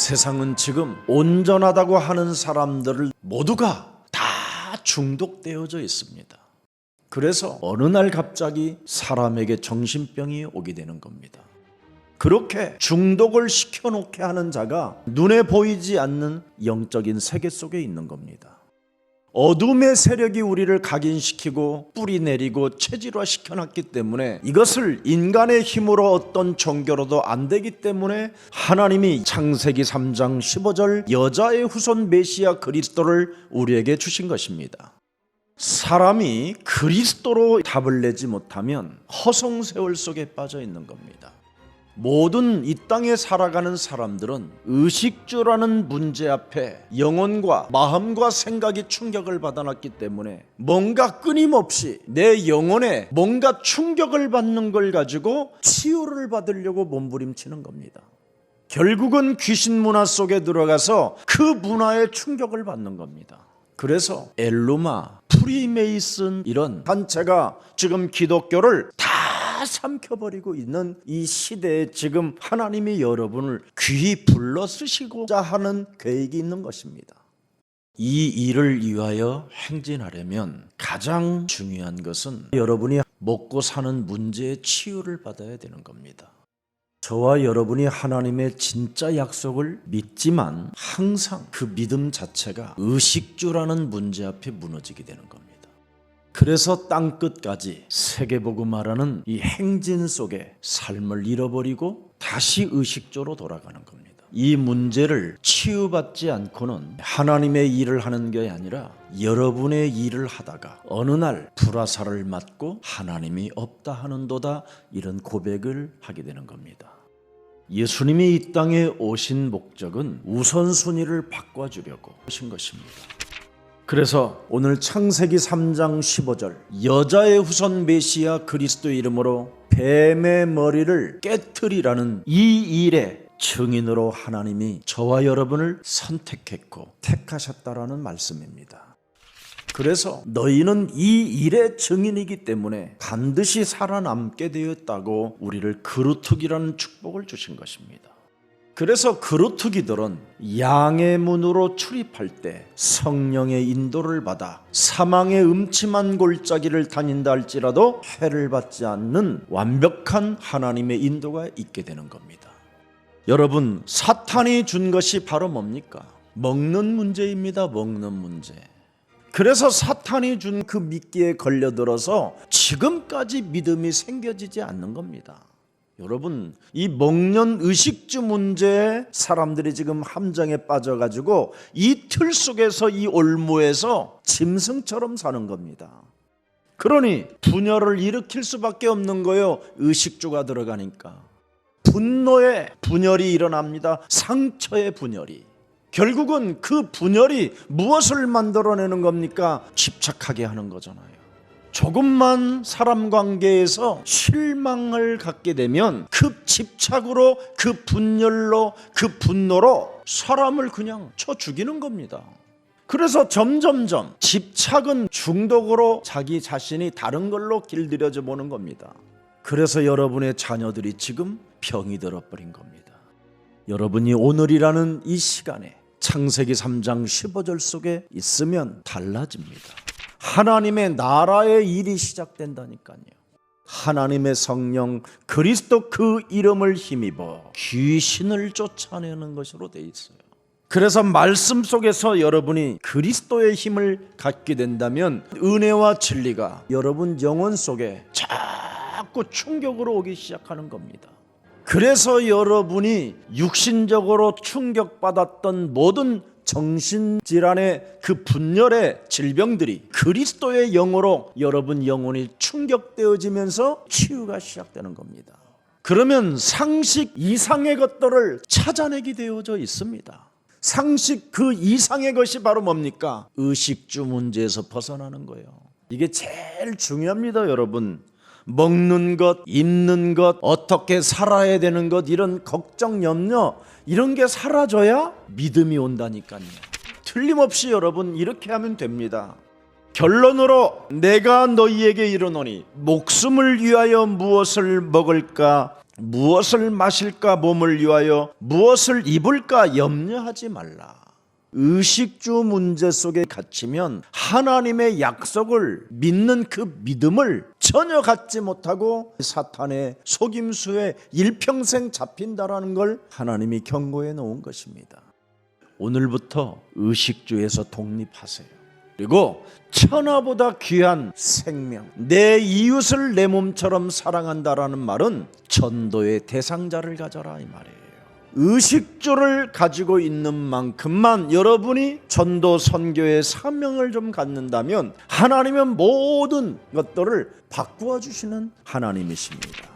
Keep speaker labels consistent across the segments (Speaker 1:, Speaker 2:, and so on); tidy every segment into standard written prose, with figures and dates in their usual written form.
Speaker 1: 세상은 지금 온전하다고 하는 사람들을 모두가 다 중독되어져 있습니다. 그래서 어느 날 갑자기 사람에게 정신병이 오게 되는 겁니다. 그렇게 중독을 시켜놓게 하는 자가 눈에 보이지 않는 영적인 세계 속에 있는 겁니다. 어둠의 세력이 우리를 각인시키고 뿌리내리고 체질화시켜놨기 때문에 이것을 인간의 힘으로 어떤 종교로도 안 되기 때문에 하나님이 창세기 3장 15절 여자의 후손 메시아 그리스도를 우리에게 주신 것입니다. 사람이 그리스도로 답을 내지 못하면 허송세월 속에 빠져 있는 겁니다. 모든 이 땅에 살아가는 사람들은 의식주라는 문제 앞에 영혼과 마음과 생각이 충격을 받아놨기 때문에 뭔가 끊임없이 내 영혼에 뭔가 충격을 받는 걸 가지고 치유를 받으려고 몸부림치는 겁니다. 결국은 귀신 문화 속에 들어가서 그 문화에 충격을 받는 겁니다. 그래서 엘루마, 프리메이슨 이런 단체가 지금 기독교를 다 삼켜버리고 있는 이 시대에 지금 하나님이 여러분을 귀히 불러 쓰시고자 하는 계획이 있는 것입니다. 이 일을 위하여 행진하려면 가장 중요한 것은 여러분이 먹고 사는 문제의 치유를 받아야 되는 겁니다. 저와 여러분이 하나님의 진짜 약속을 믿지만 항상 그 믿음 자체가 의식주라는 문제 앞에 무너지게 되는 겁니다. 그래서 땅끝까지 세계복음화라는 이 행진 속에 삶을 잃어버리고 다시 의식주로 돌아가는 겁니다. 이 문제를 치유받지 않고는 하나님의 일을 하는 게 아니라 여러분의 일을 하다가 어느 날 불화살을 맞고 하나님이 없다 하는도다 이런 고백을 하게 되는 겁니다. 예수님이 이 땅에 오신 목적은 우선순위를 바꿔주려고 오신 것입니다. 그래서 오늘 창세기 3장 15절 여자의 후손 메시아 그리스도의 이름으로 뱀의 머리를 깨트리라는 이 일의 증인으로 하나님이 저와 여러분을 선택했고 택하셨다라는 말씀입니다. 그래서 너희는 이 일의 증인이기 때문에 반드시 살아남게 되었다고 우리를 그루터기라는 축복을 주신 것입니다. 그래서 그루터기들은 양의 문으로 출입할 때 성령의 인도를 받아 사망의 음침한 골짜기를 다닌다 할지라도 해를 받지 않는 완벽한 하나님의 인도가 있게 되는 겁니다. 여러분, 사탄이 준 것이 바로 뭡니까? 먹는 문제입니다. 먹는 문제. 그래서 사탄이 준 그 미끼에 걸려들어서 지금까지 믿음이 생겨지지 않는 겁니다. 여러분, 이 먹는 의식주 문제에 사람들이 지금 함정에 빠져가지고 이 틀 속에서 이 올무에서 짐승처럼 사는 겁니다. 그러니 분열을 일으킬 수밖에 없는 거예요. 의식주가 들어가니까 분노의 분열이 일어납니다. 상처의 분열이. 결국은 그 분열이 무엇을 만들어내는 겁니까? 집착하게 하는 거잖아요. 조금만 사람 관계에서 실망을 갖게 되면 그 집착으로 그 분열로 그 분노로 사람을 그냥 쳐 죽이는 겁니다. 그래서 점점점 집착은 중독으로 자기 자신이 다른 걸로 길들여져 보는 겁니다. 그래서 여러분의 자녀들이 지금 병이 들어버린 겁니다. 여러분이 오늘이라는 이 시간에 창세기 3장 15절 속에 있으면 달라집니다. 하나님의 나라의 일이 시작된다니까요. 하나님의 성령 그리스도 그 이름을 힘입어 귀신을 쫓아내는 것으로 돼 있어요. 그래서 말씀 속에서 여러분이 그리스도의 힘을 갖게 된다면 은혜와 진리가 여러분 영혼 속에 자꾸 충격으로 오기 시작하는 겁니다. 그래서 여러분이 육신적으로 충격받았던 모든 정신질환의 그 분열의 질병들이 그리스도의 영으로 여러분 영혼이 충격되어지면서 치유가 시작되는 겁니다. 그러면 상식 이상의 것들을 찾아내게 되어져 있습니다. 상식 그 이상의 것이 바로 뭡니까? 의식주 문제에서 벗어나는 거예요. 이게 제일 중요합니다, 여러분. 먹는 것, 입는 것, 어떻게 살아야 되는 것, 이런 걱정, 염려 이런 게 사라져야 믿음이 온다니까요. 틀림없이 여러분 이렇게 하면 됩니다. 결론으로 내가 너희에게 이르노니 목숨을 위하여 무엇을 먹을까 무엇을 마실까 몸을 위하여 무엇을 입을까 염려하지 말라. 의식주 문제 속에 갇히면 하나님의 약속을 믿는 그 믿음을 전혀 갖지 못하고 사탄의 속임수에 일평생 잡힌다라는 걸 하나님이 경고해 놓은 것입니다. 오늘부터 의식주에서 독립하세요. 그리고 천하보다 귀한 생명, 내 이웃을 내 몸처럼 사랑한다라는 말은 전도의 대상자를 가져라 이 말이에요. 의식주를 가지고 있는 만큼만 여러분이 전도 선교의 사명을 좀 갖는다면 하나님은 모든 것들을 바꾸어 주시는 하나님이십니다.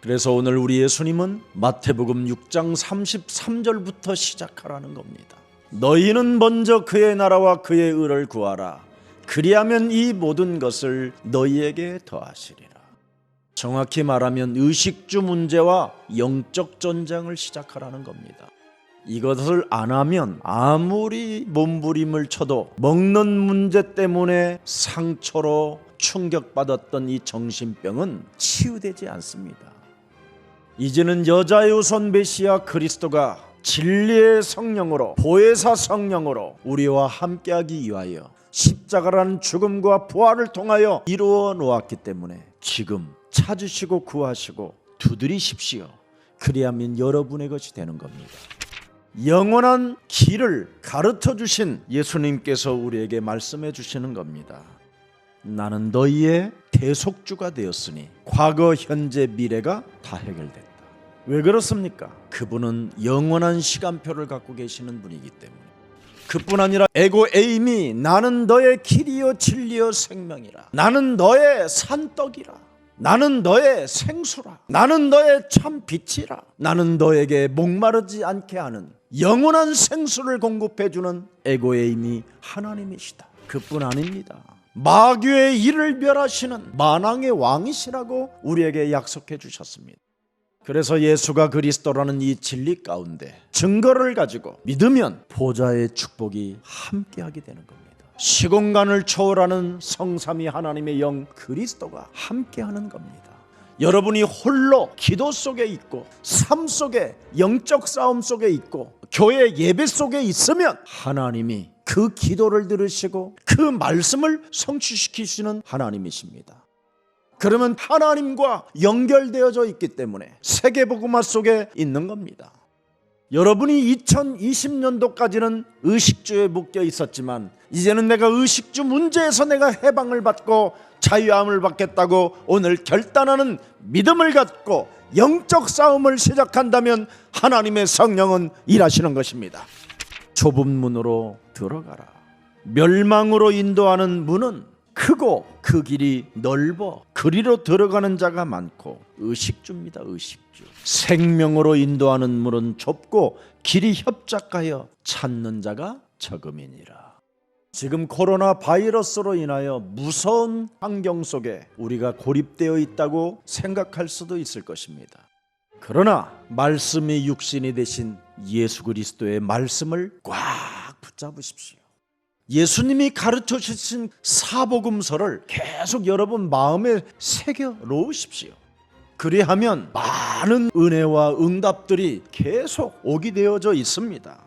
Speaker 1: 그래서 오늘 우리 예수님은 마태복음 6장 33절부터 시작하라는 겁니다. 너희는 먼저 그의 나라와 그의 의를 구하라. 그리하면 이 모든 것을 너희에게 더하시리라. 정확히 말하면 의식주 문제와 영적 전쟁을 시작하라는 겁니다. 이것을 안 하면 아무리 몸부림을 쳐도 먹는 문제 때문에 상처로 충격받았던 이 정신병은 치유되지 않습니다. 이제는 여자의 우선 메시아 그리스도가 진리의 성령으로 보혜사 성령으로 우리와 함께하기 위하여 십자가라는 죽음과 부활을 통하여 이루어 놓았기 때문에 지금 찾으시고 구하시고 두드리십시오. 그리하면 여러분의 것이 되는 겁니다. 영원한 길을 가르쳐 주신 예수님께서 우리에게 말씀해 주시는 겁니다. 나는 너희의 대속주가 되었으니 과거, 현재, 미래가 다 해결됐다. 왜 그렇습니까? 그분은 영원한 시간표를 갖고 계시는 분이기 때문에. 그뿐 아니라 에고 에임이 나는 너의 길이요 진리요 생명이라. 나는 너의 산떡이라. 나는 너의 생수라. 나는 너의 참 빛이라. 나는 너에게 목마르지 않게 하는 영원한 생수를 공급해주는 에고에임이 하나님이시다. 그뿐 아닙니다. 마귀의 일을 멸하시는 만왕의 왕이시라고 우리에게 약속해 주셨습니다. 그래서 예수가 그리스도라는 이 진리 가운데 증거를 가지고 믿으면 보좌의 축복이 함께하게 되는 겁니다. 시공간을 초월하는 성삼위 하나님의 영 그리스도가 함께하는 겁니다. 여러분이 홀로 기도 속에 있고 삶 속에 영적 싸움 속에 있고 교회 예배 속에 있으면 하나님이 그 기도를 들으시고 그 말씀을 성취시키시는 하나님이십니다. 그러면 하나님과 연결되어져 있기 때문에 세계복음화 속에 있는 겁니다. 여러분이 2020년도까지는 의식주에 묶여 있었지만 이제는 내가 의식주 문제에서 내가 해방을 받고 자유함을 받겠다고 오늘 결단하는 믿음을 갖고 영적 싸움을 시작한다면 하나님의 성령은 일하시는 것입니다. 좁은 문으로 들어가라. 멸망으로 인도하는 문은 크고 그 길이 넓어 그리로 들어가는 자가 많고 의식주입니다. 의식주. 생명으로 인도하는 문은 좁고 길이 협착하여 찾는 자가 적음이니라. 지금 코로나 바이러스로 인하여 무서운 환경 속에 우리가 고립되어 있다고 생각할 수도 있을 것입니다. 그러나 말씀이 육신이 되신 예수 그리스도의 말씀을 꽉 붙잡으십시오. 예수님이 가르쳐 주신 사복음서를 계속 여러분 마음에 새겨 놓으십시오. 그리하면 많은 은혜와 응답들이 계속 오게 되어져 있습니다.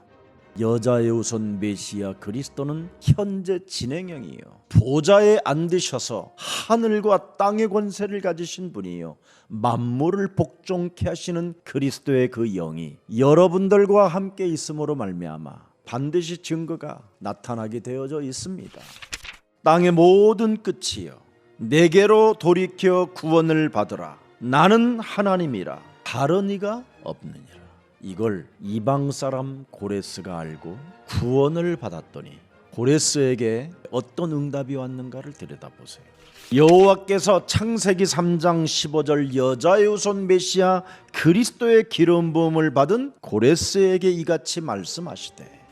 Speaker 1: 여자의 우선 메시아 그리스도는 현재 진행형이요 보좌에 앉으셔서 하늘과 땅의 권세를 가지신 분이요 만물을 복종케 하시는 그리스도의 그 영이 여러분들과 함께 있음으로 말미암아 반드시 증거가 나타나게 되어져 있습니다. 땅의 모든 끝이여 내게로 돌이켜 구원을 받으라. 나는 하나님이라 다른 이가 없느니라. 이걸 이방 사람 고레스가 알고 구원을 받았더니 고레스에게 어떤 응답이 왔는가를 들여다보세요. 여호와께서 창세기 3장 15절 여자의 후손 메시아 그리스도의 기름 부음을 받은 고레스에게 이같이 말씀하시되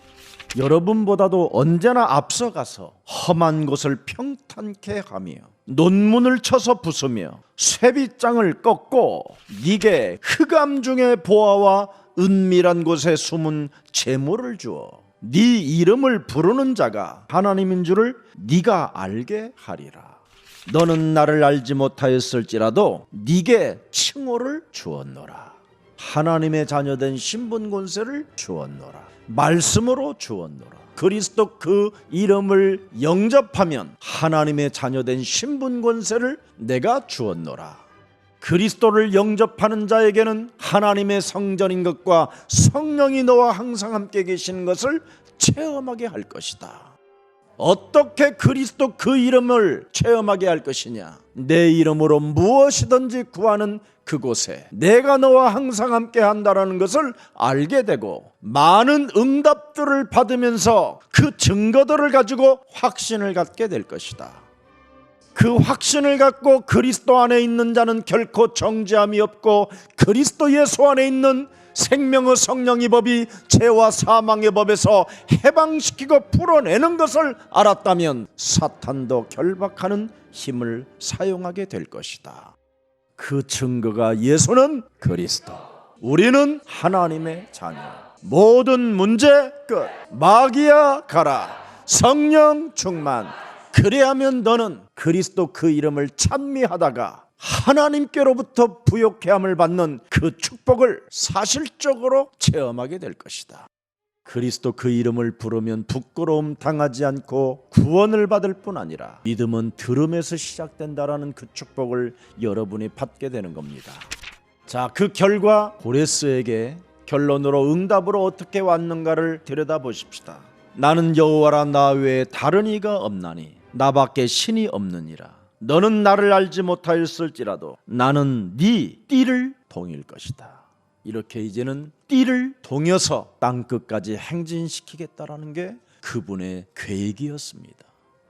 Speaker 1: 여러분보다도 언제나 앞서가서 험한 곳을 평탄케 하며 논문을 쳐서 부수며 쇠빗장을 꺾고 네게 흑암 중의 보화와 은밀한 곳에 숨은 재물을 주어 네 이름을 부르는 자가 하나님인 줄을 네가 알게 하리라. 너는 나를 알지 못하였을지라도 네게 칭호를 주었노라. 하나님의 자녀된 신분 권세를 주었노라. 말씀으로 주었노라. 그리스도 그 이름을 영접하면 하나님의 자녀된 신분 권세를 내가 주었노라. 그리스도를 영접하는 자에게는 하나님의 성전인 것과 성령이 너와 항상 함께 계시는 것을 체험하게 할 것이다. 어떻게 그리스도 그 이름을 체험하게 할 것이냐? 내 이름으로 무엇이든지 구하는 그곳에 내가 너와 항상 함께 한다는 것을 알게 되고 많은 응답들을 받으면서 그 증거들을 가지고 확신을 갖게 될 것이다. 그 확신을 갖고 그리스도 안에 있는 자는 결코 정죄함이 없고 그리스도 예수 안에 있는 생명의 성령의 법이 죄와 사망의 법에서 해방시키고 풀어내는 것을 알았다면 사탄도 결박하는 힘을 사용하게 될 것이다. 그 증거가 예수는 그리스도, 우리는 하나님의 자녀. 모든 문제 끝. 마귀야 가라. 성령 충만. 그래야면 너는 그리스도 그 이름을 찬미하다가 하나님께로부터 부욕해 함을 받는 그 축복을 사실적으로 체험하게 될 것이다. 그리스도 그 이름을 부르면 부끄러움 당하지 않고 구원을 받을 뿐 아니라 믿음은 들음에서 시작된다라는 그 축복을 여러분이 받게 되는 겁니다. 자, 그 결과 고레스에게 결론으로 응답으로 어떻게 왔는가를 들여다보십시다. 나는 여호와라, 나 외에 다른 이가 없나니 나밖에 신이 없느니라. 너는 나를 알지 못하였을지라도 나는 네 띠를 동일 것이다. 이렇게 이제는 띠를 동여서 땅끝까지 행진시키겠다라는 게 그분의 계획이었습니다.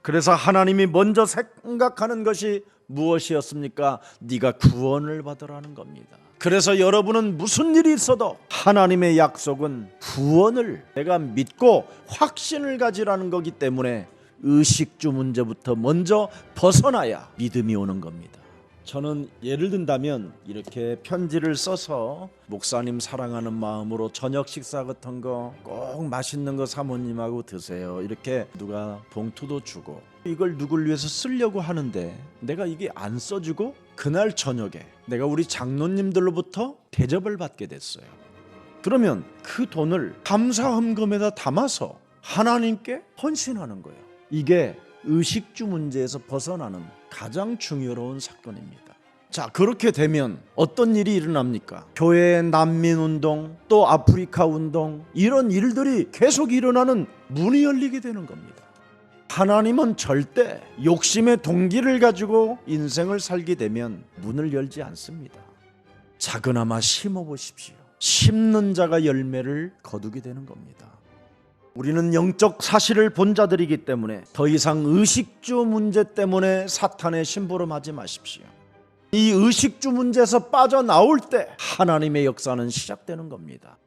Speaker 1: 그래서 하나님이 먼저 생각하는 것이 무엇이었습니까? 네가 구원을 받으라는 겁니다. 그래서 여러분은 무슨 일이 있어도 하나님의 약속은 구원을 내가 믿고 확신을 가지라는 거기 때문에 의식주 문제부터 먼저 벗어나야 믿음이 오는 겁니다. 저는 예를 든다면 이렇게 편지를 써서 목사님 사랑하는 마음으로 저녁 식사 같은 거 꼭 맛있는 거 사모님하고 드세요. 이렇게 누가 봉투도 주고 이걸 누굴 위해서 쓰려고 하는데 내가 이게 안 써주고 그날 저녁에 내가 우리 장로님들로부터 대접을 받게 됐어요. 그러면 그 돈을 감사헌금에다 담아서 하나님께 헌신하는 거예요. 이게 의식주 문제에서 벗어나는 가장 중요로운 사건입니다. 자, 그렇게 되면 어떤 일이 일어납니까? 교회의 난민운동, 또 아프리카 운동, 이런 일들이 계속 일어나는 문이 열리게 되는 겁니다. 하나님은 절대 욕심의 동기를 가지고 인생을 살게 되면 문을 열지 않습니다. 작으나마 심어보십시오. 심는 자가 열매를 거두게 되는 겁니다. 우리는 영적 사실을 본 자들이기 때문에 더 이상 의식주 문제 때문에 사탄의 심부름하지 마십시오. 이 의식주 문제에서 빠져나올 때 하나님의 역사는 시작되는 겁니다.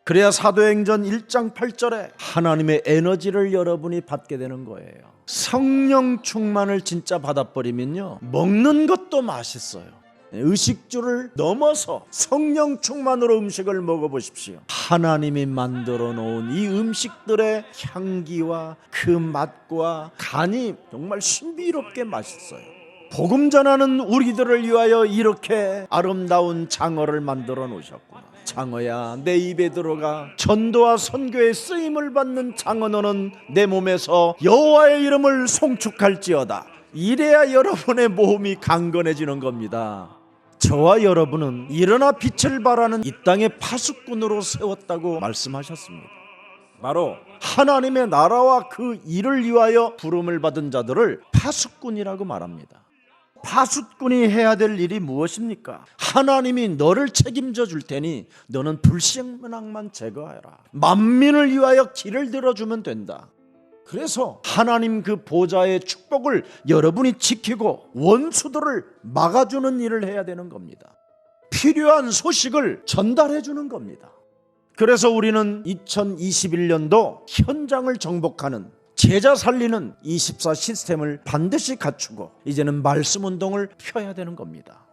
Speaker 1: 그래야 사도행전 1장 8절에 하나님의 에너지를 여러분이 받게 되는 거예요. 성령 충만을 진짜 받아버리면요, 먹는 것도 맛있어요. 의식주를 넘어서 성령 충만으로 음식을 먹어보십시오. 하나님이 만들어 놓은 이 음식들의 향기와 그 맛과 간이 정말 신비롭게 맛있어요. 복음 전하는 우리들을 위하여 이렇게 아름다운 장어를 만들어 놓으셨구나. 장어야, 내 입에 들어가. 전도와 선교에 쓰임을 받는 장어, 너는 내 몸에서 여호와의 이름을 송축할지어다. 이래야 여러분의 몸이 강건해지는 겁니다. 저와 여러분은 일어나 빛을 발하는 이 땅의 파수꾼으로 세웠다고 말씀하셨습니다. 바로 하나님의 나라와 그 일을 위하여 부름을 받은 자들을 파수꾼이라고 말합니다. 파수꾼이 해야 될 일이 무엇입니까? 하나님이 너를 책임져 줄 테니 너는 불신앙만 제거하라. 만민을 위하여 길을 들어주면 된다. 그래서 하나님 그 보좌의 축복을 여러분이 지키고 원수들을 막아주는 일을 해야 되는 겁니다. 필요한 소식을 전달해 주는 겁니다. 그래서 우리는 2021년도 현장을 정복하는, 제자 살리는 24 시스템을 반드시 갖추고 이제는 말씀 운동을 펴야 되는 겁니다.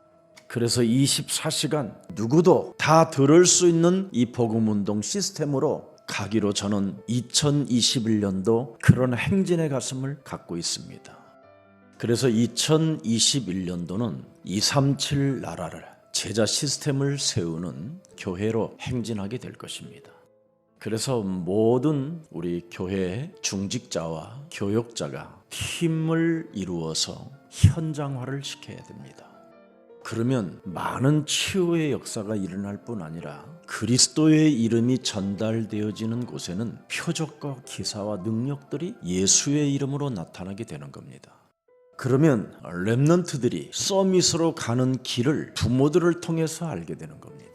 Speaker 1: 그래서 24시간 누구도 다 들을 수 있는 이 복음 운동 시스템으로 가기로 저는 2021년도 그런 행진의 가슴을 갖고 있습니다. 그래서 2021년도는 237 나라를 제자 시스템을 세우는 교회로 행진하게 될 것입니다. 그래서 모든 우리 교회 중직자와 교역자가 팀을 이루어서 현장화를 시켜야 됩니다. 그러면 많은 치유의 역사가 일어날 뿐 아니라 그리스도의 이름이 전달되어지는 곳에는 표적과 기사와 능력들이 예수의 이름으로 나타나게 되는 겁니다. 그러면 렘넌트들이 서밋으로 가는 길을 부모들을 통해서 알게 되는 겁니다.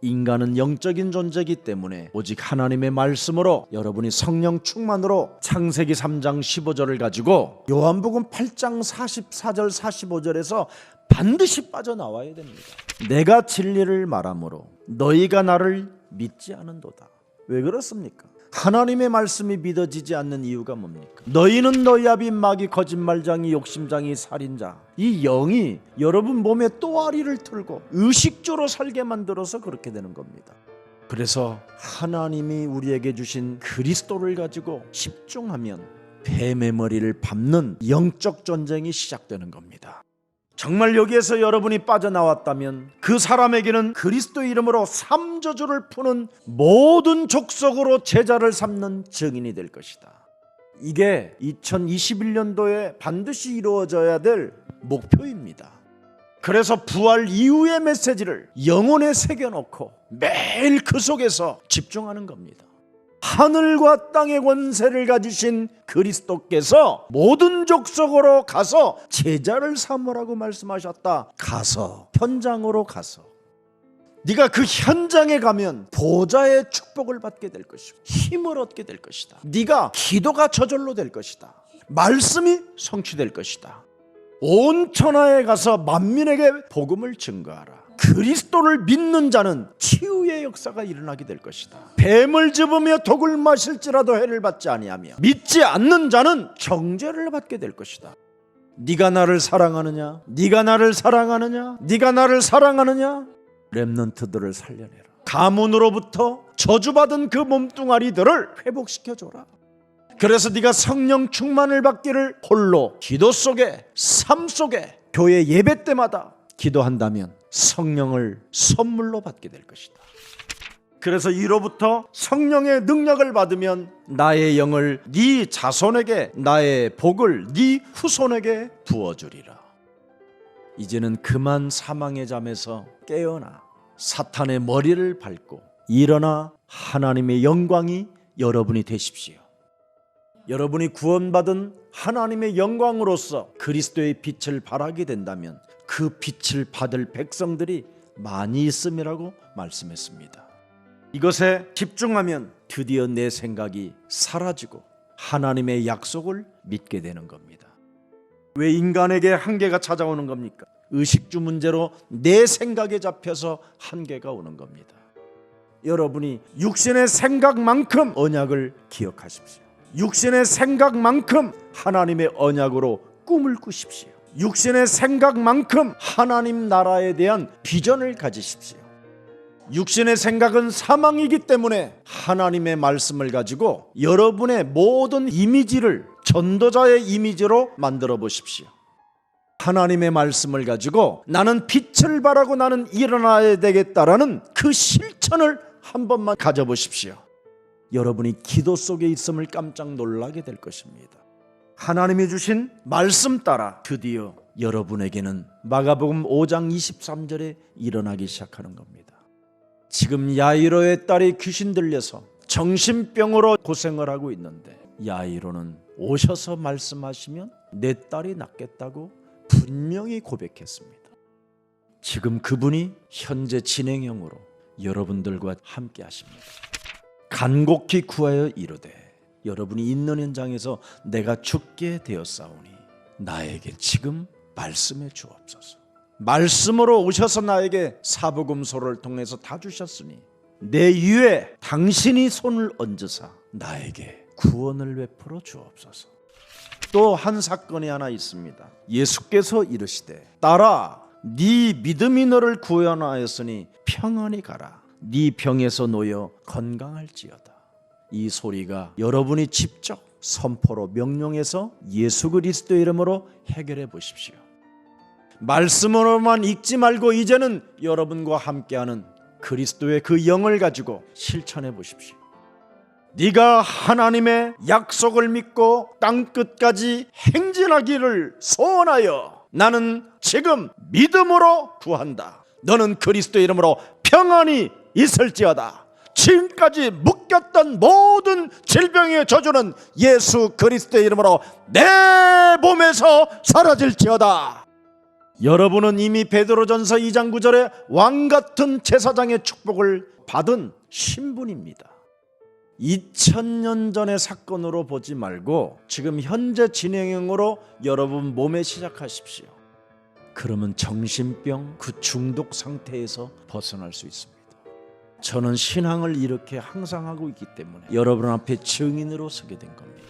Speaker 1: 인간은 영적인 존재이기 때문에 오직 하나님의 말씀으로 여러분이 성령 충만으로 창세기 3장 15절을 가지고 요한복음 8장 44절 45절에서 반드시 빠져나와야 됩니다. 내가 진리를 말하므로 너희가 나를 믿지 않은도다. 왜 그렇습니까? 하나님의 말씀이 믿어지지 않는 이유가 뭡니까? 너희는 너희 아비 마귀 거짓말장이 욕심장이 살인자, 이 영이 여러분 몸에 또아리를 틀고 의식주로 살게 만들어서 그렇게 되는 겁니다. 그래서 하나님이 우리에게 주신 그리스도를 가지고 집중하면 뱀의 머리를 밟는 영적 전쟁이 시작되는 겁니다. 정말 여기에서 여러분이 빠져나왔다면 그 사람에게는 그리스도 이름으로 삼저주를 푸는 모든 족속으로 제자를 삼는 증인이 될 것이다. 이게 2021년도에 반드시 이루어져야 될 목표입니다. 그래서 부활 이후의 메시지를 영혼에 새겨놓고 매일 그 속에서 집중하는 겁니다. 하늘과 땅의 권세를 가지신 그리스도께서 모든 족속으로 가서 제자를 삼으라고 말씀하셨다. 가서, 현장으로 가서 네가 그 현장에 가면 보좌의 축복을 받게 될 것이고 힘을 얻게 될 것이다. 네가 기도가 저절로 될 것이다. 말씀이 성취될 것이다. 온 천하에 가서 만민에게 복음을 증거하라. 그리스도를 믿는 자는 치유의 역사가 일어나게 될 것이다. 뱀을 집으며 독을 마실지라도 해를 받지 아니하며 믿지 않는 자는 정죄를 받게 될 것이다. 네가 나를 사랑하느냐? 네가 나를 사랑하느냐? 네가 나를 사랑하느냐? 렘넌트들을 살려내라. 가문으로부터 저주받은 그 몸뚱아리들을 회복시켜줘라. 그래서 네가 성령 충만을 받기를 홀로 기도 속에 삶 속에 교회 예배 때마다 기도한다면 성령을 선물로 받게 될 것이다. 그래서 이로부터 성령의 능력을 받으면 나의 영을 네 자손에게, 나의 복을 네 후손에게 부어주리라. 이제는 그만 사망의 잠에서 깨어나 사탄의 머리를 밟고 일어나 하나님의 영광이 여러분이 되십시오. 여러분이 구원받은 하나님의 영광으로서 그리스도의 빛을 발하게 된다면 그 빛을 받을 백성들이 많이 있음이라고 말씀했습니다. 이것에 집중하면 드디어 내 생각이 사라지고 하나님의 약속을 믿게 되는 겁니다. 왜 인간에게 한계가 찾아오는 겁니까? 의식주 문제로 내 생각에 잡혀서 한계가 오는 겁니다. 여러분이 육신의 생각만큼 언약을 기억하십시오. 육신의 생각만큼 하나님의 언약으로 꿈을 꾸십시오. 육신의 생각만큼 하나님 나라에 대한 비전을 가지십시오. 육신의 생각은 사망이기 때문에 하나님의 말씀을 가지고 여러분의 모든 이미지를 전도자의 이미지로 만들어 보십시오. 하나님의 말씀을 가지고 나는 빛을 발하고 나는 일어나야 되겠다라는 그 실천을 한 번만 가져보십시오. 여러분이 기도 속에 있음을 깜짝 놀라게 될 것입니다. 하나님이 주신 말씀 따라 드디어 여러분에게는 마가복음 5장 23절에 일어나기 시작하는 겁니다. 지금 야이로의 딸이 귀신 들려서 정신병으로 고생을 하고 있는데 야이로는 오셔서 말씀하시면 내 딸이 낫겠다고 분명히 고백했습니다. 지금 그분이 현재 진행형으로 여러분들과 함께 하십니다. 간곡히 구하여 이르되 여러분이 있는 현장에서 내가 죽게 되었사오니 나에게 지금 말씀해 주옵소서. 말씀으로 오셔서 나에게 사복음서를 통해서 다 주셨으니 내 위에 당신이 손을 얹으사 나에게 구원을 베풀어 주옵소서. 또 한 사건이 하나 있습니다. 예수께서 이르시되 딸아 네 믿음이 너를 구원하였으니 평안히 가라. 네 병에서 놓여 건강할지어다. 이 소리가 여러분이 직접 선포로 명령해서 예수 그리스도의 이름으로 해결해 보십시오. 말씀으로만 읽지 말고 이제는 여러분과 함께하는 그리스도의 그 영을 가지고 실천해 보십시오. 네가 하나님의 약속을 믿고 땅끝까지 행진하기를 소원하여 나는 지금 믿음으로 구한다. 너는 그리스도의 이름으로 평안이 있을지어다. 지금까지 묶였던 모든 질병의 저주는 예수 그리스도의 이름으로 내 몸에서 사라질지어다. 여러분은 이미 베드로전서 2장 9절에 왕같은 제사장의 축복을 받은 신분입니다. 2000년 전의 사건으로 보지 말고 지금 현재 진행형으로 여러분 몸에 시작하십시오. 그러면 정신병 그 중독 상태에서 벗어날 수 있습니다. 저는 신앙을 이렇게 항상 하고 있기 때문에 여러분 앞에 증인으로 서게 된 겁니다.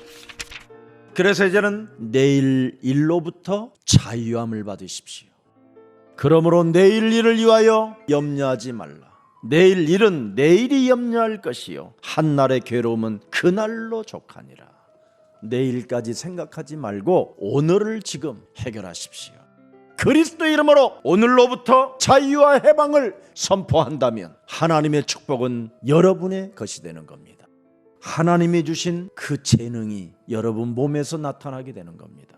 Speaker 1: 그래서 이제는 내일 일로부터 자유함을 받으십시오. 그러므로 내일 일을 위하여 염려하지 말라. 내일 일은 내일이 염려할 것이요 한날의 괴로움은 그날로 족하니라. 내일까지 생각하지 말고 오늘을 지금 해결하십시오. 그리스도 이름으로 오늘로부터 자유와 해방을 선포한다면 하나님의 축복은 여러분의 것이 되는 겁니다. 하나님이 주신 그 재능이 여러분 몸에서 나타나게 되는 겁니다.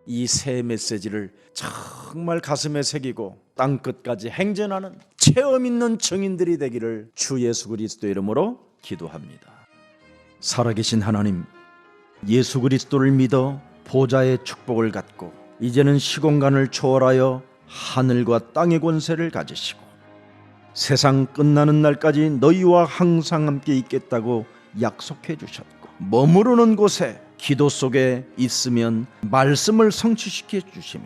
Speaker 1: 이 새 메시지를 정말 가슴에 새기고 땅끝까지 행진하는 체험 있는 증인들이 되기를 주 예수 그리스도 이름으로 기도합니다. 살아계신 하나님, 예수 그리스도를 믿어 보좌의 축복을 갖고 이제는 시공간을 초월하여 하늘과 땅의 권세를 가지시고 세상 끝나는 날까지 너희와 항상 함께 있겠다고 약속해 주셨고 머무르는 곳에 기도 속에 있으면 말씀을 성취시켜 주시며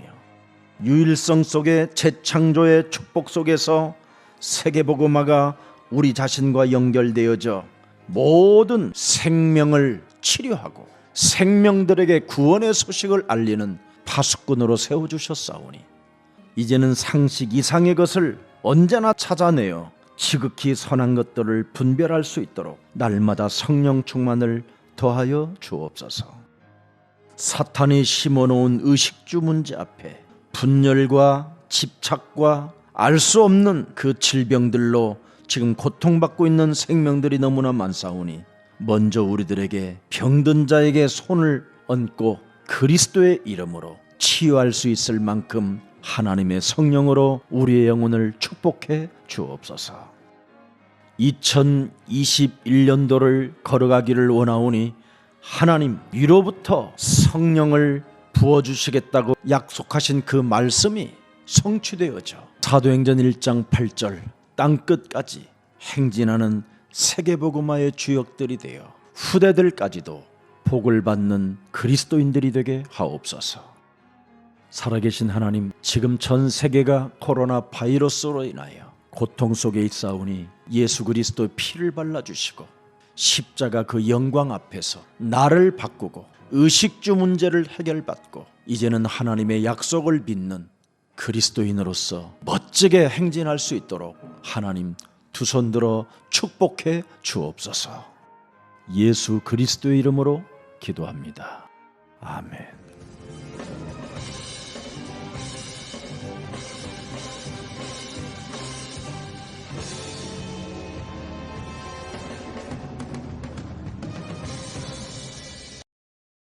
Speaker 1: 유일성 속에 재창조의 축복 속에서 세계복음화가 우리 자신과 연결되어져 모든 생명을 치료하고 생명들에게 구원의 소식을 알리는 파수꾼으로 세워주셨사오니 이제는 상식 이상의 것을 언제나 찾아내어 지극히 선한 것들을 분별할 수 있도록 날마다 성령 충만을 더하여 주옵소서. 사탄이 심어놓은 의식주 문제 앞에 분열과 집착과 알 수 없는 그 질병들로 지금 고통받고 있는 생명들이 너무나 많사오니 먼저 우리들에게 병든 자에게 손을 얹고 그리스도의 이름으로 치유할 수 있을 만큼 하나님의 성령으로 우리의 영혼을 축복해 주옵소서. 2021년도를 걸어가기를 원하오니 하나님 위로부터 성령을 부어주시겠다고 약속하신 그 말씀이 성취되어져 사도행전 1장 8절 땅끝까지 행진하는 세계복음화의 주역들이 되어 후대들까지도 복을 받는 그리스도인들이 되게 하옵소서. 살아계신 하나님, 지금 전 세계가 코로나 바이러스로 인하여 고통 속에 있사오니 예수 그리스도의 피를 발라주시고 십자가 그 영광 앞에서 나를 바꾸고 의식주 문제를 해결받고 이제는 하나님의 약속을 믿는 그리스도인으로서 멋지게 행진할 수 있도록 하나님 두 손 들어 축복해 주옵소서. 예수 그리스도의 이름으로 기도합니다. 아멘.